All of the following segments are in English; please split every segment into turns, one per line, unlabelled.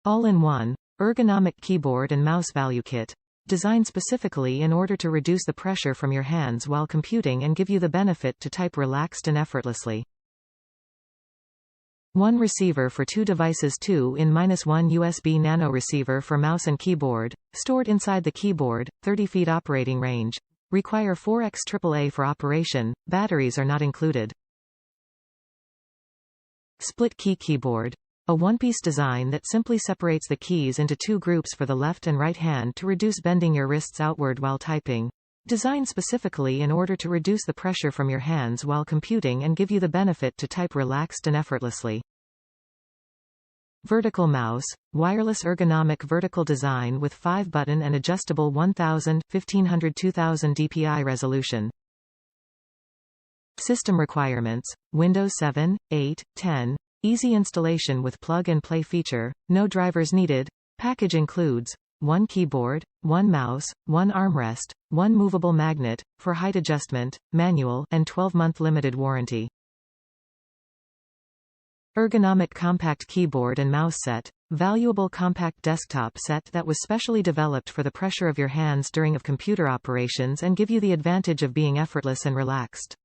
All-in-one, ergonomic keyboard and mouse value kit. Designed specifically in order to reduce the pressure from your hands while computing and give you the benefit to type relaxed and effortlessly. One receiver for two devices. 2-in-1 USB Nano Receiver for mouse and keyboard, stored inside the keyboard, 30 feet operating range. Require 4x AAA for operation, batteries are not included. Split key keyboard. A one-piece design that simply separates the keys into two groups for the left and right hand to reduce bending your wrists outward while typing. Designed specifically in order to reduce the pressure from your hands while computing and give you the benefit to type relaxed and effortlessly. Vertical mouse, wireless ergonomic vertical design with 5-button and adjustable 1000, 1500, 2000 DPI resolution. System requirements, Windows 7, 8, 10. Easy installation with plug-and-play feature, no drivers needed. Package includes one keyboard, one mouse, one armrest, one movable magnet, for height adjustment, manual, and 12-month limited warranty. Ergonomic compact keyboard and mouse set, valuable compact desktop set that was specially developed for the pressure of your hands during of computer operations and give you the advantage of being effortless and relaxed.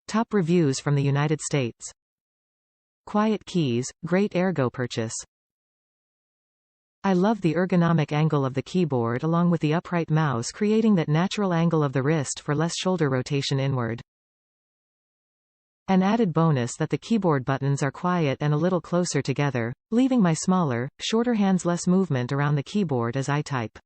Top reviews from the United States. Quiet keys, great ergo purchase. I love the ergonomic angle of the keyboard along with the upright mouse creating that natural angle of the wrist for less shoulder rotation inward. An added bonus that the keyboard buttons are quiet and a little closer together, leaving my smaller, shorter hands less movement around the keyboard as I type.